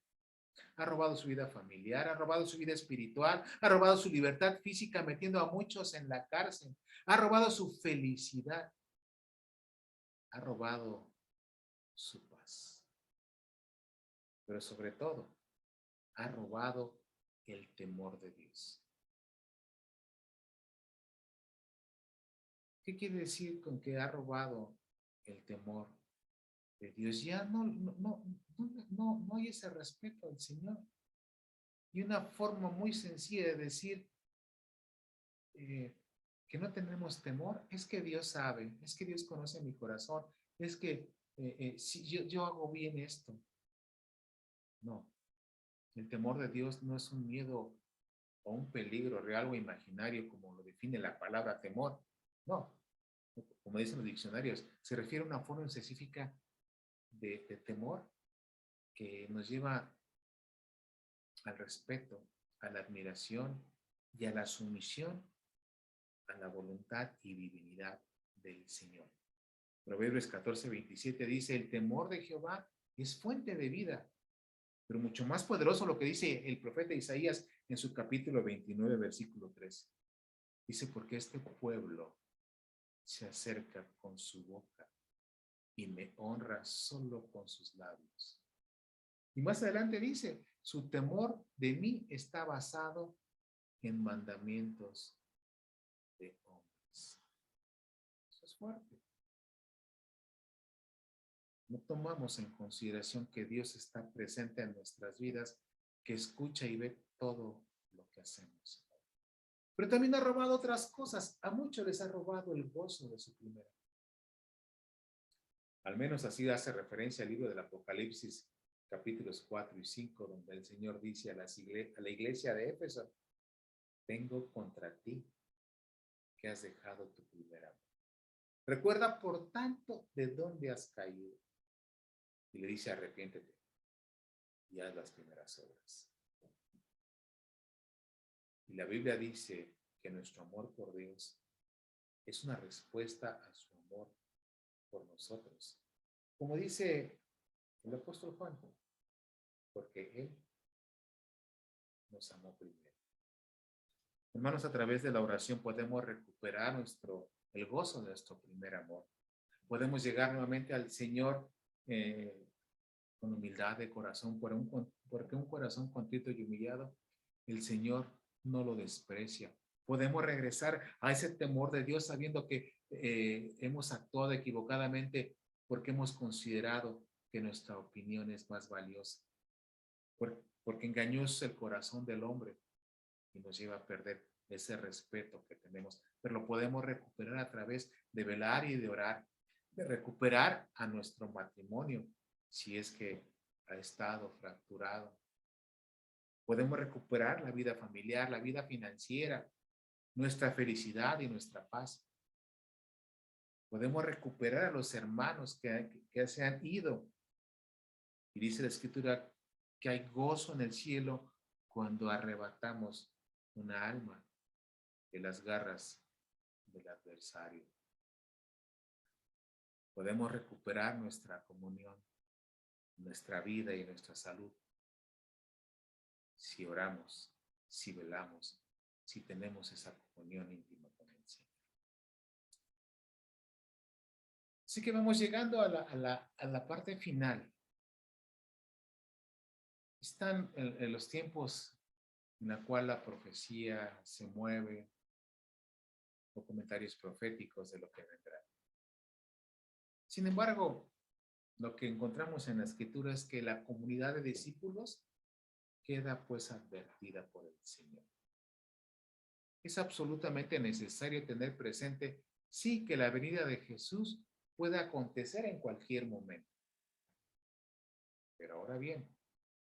ha robado su vida familiar, ha robado su vida espiritual, ha robado su libertad física metiendo a muchos en la cárcel, ha robado su felicidad, ha robado su paz. Pero sobre todo, ha robado el temor de Dios. ¿Qué quiere decir con que ha robado el temor de Dios? Ya no hay ese respeto al Señor. Y una forma muy sencilla de decir que no tenemos temor es que Dios sabe, es que Dios conoce mi corazón, es que si yo hago bien esto. No, el temor de Dios no es un miedo o un peligro real o imaginario como lo define la palabra temor. No, como dicen los diccionarios, se refiere a una forma específica de temor que nos lleva al respeto, a la admiración y a la sumisión a la voluntad y divinidad del Señor. Proverbios 14:27 dice, el temor de Jehová es fuente de vida, pero mucho más poderoso lo que dice el profeta Isaías en su capítulo 29, versículo 3. Dice, porque este pueblo se acerca con su boca y me honra solo con sus labios. Y más adelante dice, su temor de mí está basado en mandamientos de hombres. Eso es fuerte. No tomamos en consideración que Dios está presente en nuestras vidas, que escucha y ve todo lo que hacemos. Pero también ha robado otras cosas. A muchos les ha robado el gozo de su primera. Al menos así hace referencia al libro del Apocalipsis, capítulos 4 y 5, donde el Señor dice a la iglesia de Éfeso, tengo contra ti que has dejado tu primer amor. Recuerda, por tanto, de dónde has caído. Y le dice, arrepiéntete y haz las primeras obras. Y la Biblia dice que nuestro amor por Dios es una respuesta a su amor por nosotros. Como dice el apóstol Juan, porque Él nos amó primero. Hermanos, a través de la oración podemos recuperar el gozo de nuestro primer amor. Podemos llegar nuevamente al Señor con humildad de corazón, porque un corazón contrito y humillado, el Señor no lo desprecia. Podemos regresar a ese temor de Dios sabiendo que hemos actuado equivocadamente porque hemos considerado que nuestra opinión es más valiosa. Porque engañoso es el corazón del hombre y nos lleva a perder ese respeto que tenemos. Pero lo podemos recuperar a través de velar y de orar, de recuperar a nuestro matrimonio, si es que ha estado fracturado. Podemos recuperar la vida familiar, la vida financiera, nuestra felicidad y nuestra paz. Podemos recuperar a los hermanos que se han ido. Y dice la Escritura que hay gozo en el cielo cuando arrebatamos una alma de las garras del adversario. Podemos recuperar nuestra comunión, nuestra vida y nuestra salud si oramos, si velamos, si tenemos esa comunión íntima con el Señor. Así que vamos llegando a la parte final. Están en los tiempos en la cual la profecía se mueve, o comentarios proféticos de lo que vendrá. Sin embargo, lo que encontramos en la Escritura es que la comunidad de discípulos queda pues advertida por el Señor. Es absolutamente necesario tener presente, sí, que la venida de Jesús puede acontecer en cualquier momento. Pero ahora bien,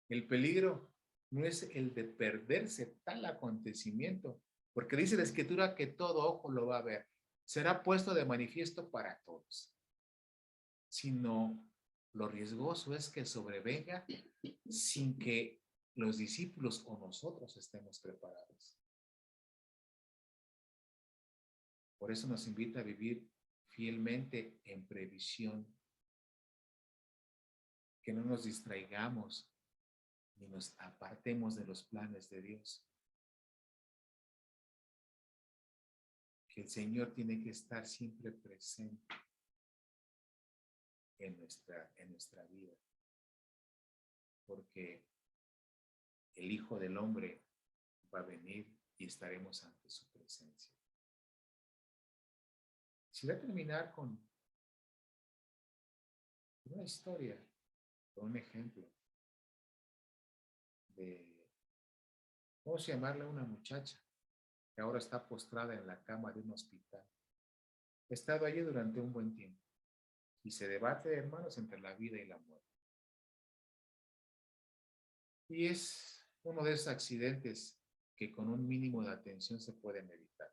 el peligro no es el de perderse tal acontecimiento, porque dice la Escritura que todo ojo lo va a ver. Será puesto de manifiesto para todos. Sino lo riesgoso es que sobrevenga sin que los discípulos o nosotros estemos preparados. Por eso nos invita a vivir fielmente en previsión, que no nos distraigamos ni nos apartemos de los planes de Dios. Que el Señor tiene que estar siempre presente en nuestra vida, porque el Hijo del Hombre va a venir y estaremos ante su presencia. Quisiera terminar con una historia, con un ejemplo de Vamos a llamarle a una muchacha que ahora está postrada en la cama de un hospital. He estado allí durante un buen tiempo y se debate, hermanos, entre la vida y la muerte. Y es uno de esos accidentes que con un mínimo de atención se pueden evitar.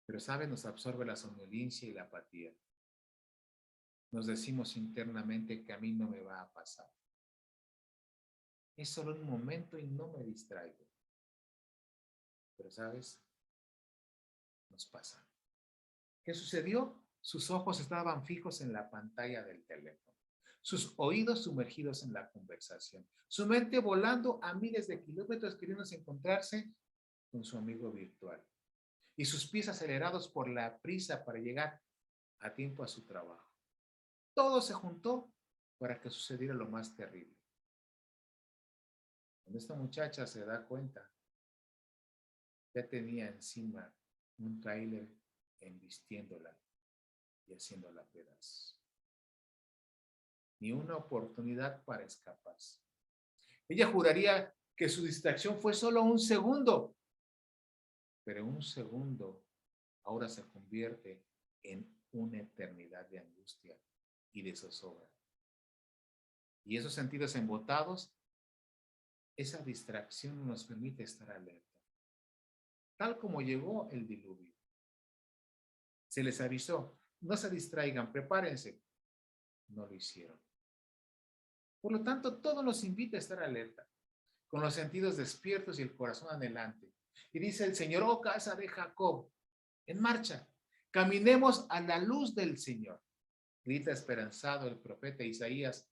Pero, ¿sabe? Nos absorbe la somnolencia y la apatía. Nos decimos internamente que a mí no me va a pasar. Es solo un momento y no me distraigo. Pero, ¿sabes? Nos pasa. ¿Qué sucedió? Sus ojos estaban fijos en la pantalla del teléfono, sus oídos sumergidos en la conversación, su mente volando a miles de kilómetros queriendo encontrarse con su amigo virtual y sus pies acelerados por la prisa para llegar a tiempo a su trabajo. Todo se juntó para que sucediera lo más terrible. Cuando esta muchacha se da cuenta, ya tenía encima un tráiler embistiéndola y haciéndola pedazos. Ni una oportunidad para escaparse. Ella juraría que su distracción fue solo un segundo, pero un segundo ahora se convierte en una eternidad de angustia y de zozobra. Y esos sentidos embotados, esa distracción nos permite estar alerta. Tal como llegó el diluvio. Se les avisó, no se distraigan, prepárense. No lo hicieron. Por lo tanto, todo nos invita a estar alerta, con los sentidos despiertos y el corazón anhelante. Y dice el Señor, oh casa de Jacob, en marcha, caminemos a la luz del Señor. Grita esperanzado el profeta Isaías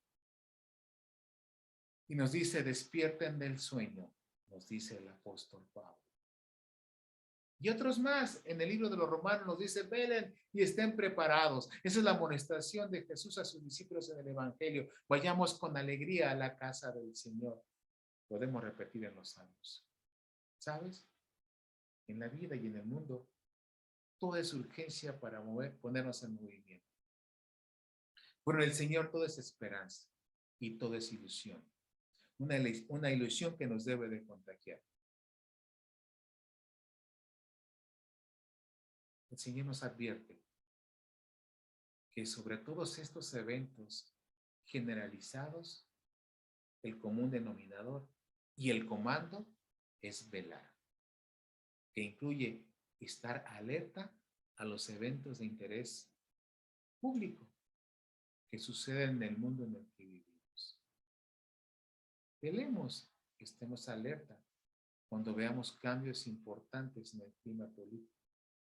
y nos dice, despierten del sueño, nos dice el apóstol Pablo. Y otros más, en el libro de los Romanos nos dice, velen y estén preparados. Esa es la amonestación de Jesús a sus discípulos en el Evangelio. Vayamos con alegría a la casa del Señor. Podemos repetir en los salmos. ¿Sabes? En la vida y en el mundo, toda es urgencia para ponernos en movimiento. Bueno, el Señor todo es esperanza y todo es ilusión. Una ilusión que nos debe de contagiar. El Señor nos advierte que sobre todos estos eventos generalizados, el común denominador y el comando es velar, que incluye estar alerta a los eventos de interés público que suceden en el mundo en el que vivimos. Velemos, estemos alerta cuando veamos cambios importantes en el clima político.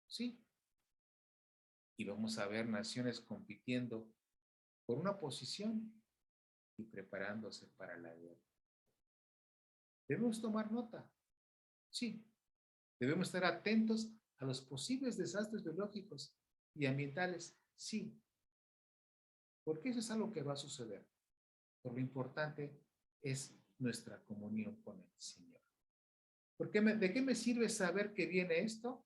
Sí, y vamos a ver naciones compitiendo por una posición y preparándose para la guerra. Debemos tomar nota. Sí, debemos estar atentos a los posibles desastres biológicos y ambientales. Sí, porque eso es algo que va a suceder. Pero lo importante es nuestra comunión con el Señor. ¿De qué me sirve saber que viene esto?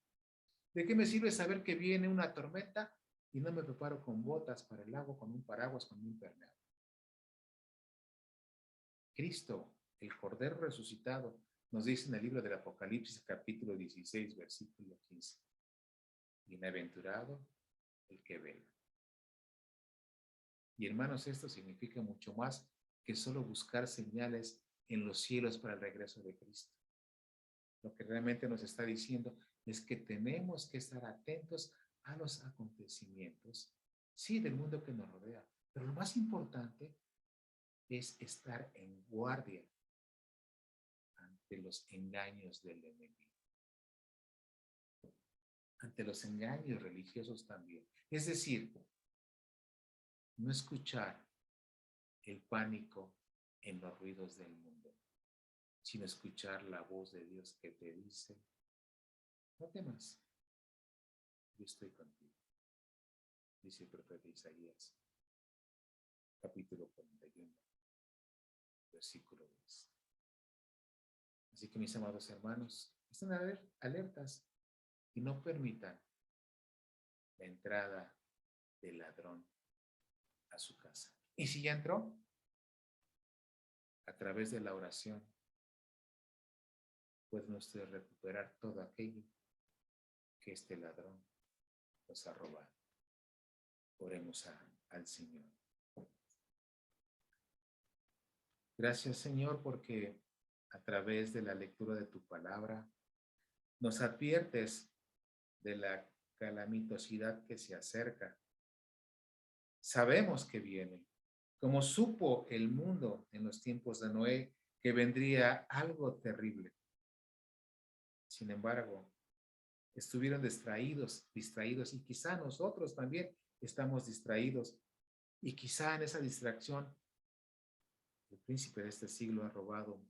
¿De qué me sirve saber que viene una tormenta y no me preparo con botas para el agua, con un paraguas, con un impermeable? Cristo, el Cordero resucitado, nos dice en el libro del Apocalipsis, capítulo 16, versículo 15. Bienaventurado el que vela. Y hermanos, esto significa mucho más que solo buscar señales en los cielos para el regreso de Cristo. Lo que realmente nos está diciendo es que tenemos que estar atentos a los acontecimientos, sí, del mundo que nos rodea, pero lo más importante es estar en guardia ante los engaños del enemigo, ante los engaños religiosos también. Es decir, no escuchar el pánico en los ruidos del mundo, sino escuchar la voz de Dios que te dice, no temas, yo estoy contigo, dice el profeta Isaías, capítulo 41, versículo 10. Así que mis amados hermanos, estén alertas y no permitan la entrada del ladrón a su casa. Y si ya entró, a través de la oración, puede usted recuperar todo aquello que este ladrón nos ha robado. Oremos al Señor. Gracias, Señor, porque a través de la lectura de tu palabra nos adviertes de la calamitosidad que se acerca. Sabemos que viene, como supo el mundo en los tiempos de Noé, que vendría algo terrible. Sin embargo, estuvieron distraídos, y quizá nosotros también estamos distraídos, y quizá en esa distracción el príncipe de este siglo ha robado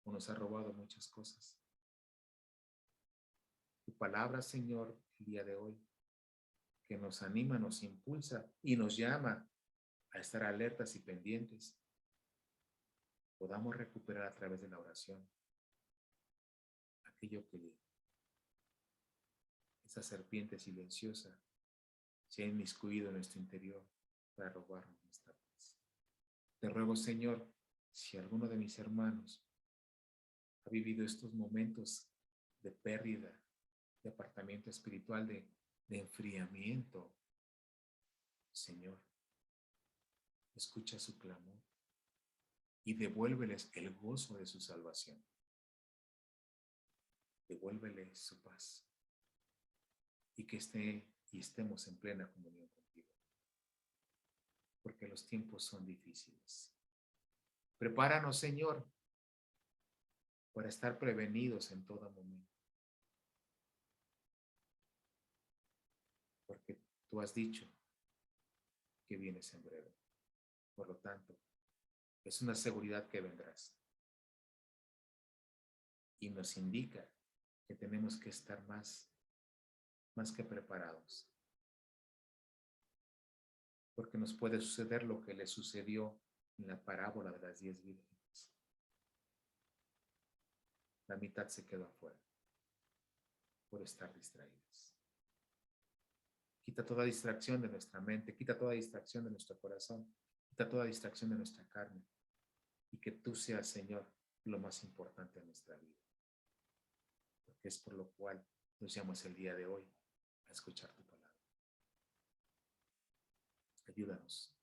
o nos ha robado muchas cosas. Tu palabra, Señor, el día de hoy, que nos anima, nos impulsa y nos llama a estar alertas y pendientes, podamos recuperar a través de la oración aquello que esa serpiente silenciosa se ha inmiscuido en nuestro interior para robarnos nuestra paz. Te ruego, Señor, si alguno de mis hermanos ha vivido estos momentos de pérdida, de apartamiento espiritual, de enfriamiento, Señor, escucha su clamor y devuélveles el gozo de su salvación. Devuélveles su paz y que estemos en plena comunión contigo, porque los tiempos son difíciles. Prepáranos, Señor, para estar prevenidos en todo momento, porque tú has dicho que vienes en breve. Por lo tanto, es una seguridad que vendrás. Y nos indica que tenemos que estar más que preparados. Porque nos puede suceder lo que le sucedió en la parábola de las 10 vírgenes. La mitad se quedó afuera por estar distraídas. Quita toda distracción de nuestra mente, quita toda distracción de nuestro corazón, quita toda distracción de nuestra carne, y que tú seas, Señor, lo más importante en nuestra vida. Porque es por lo cual nos llamas el día de hoy a escuchar tu palabra. Ayúdanos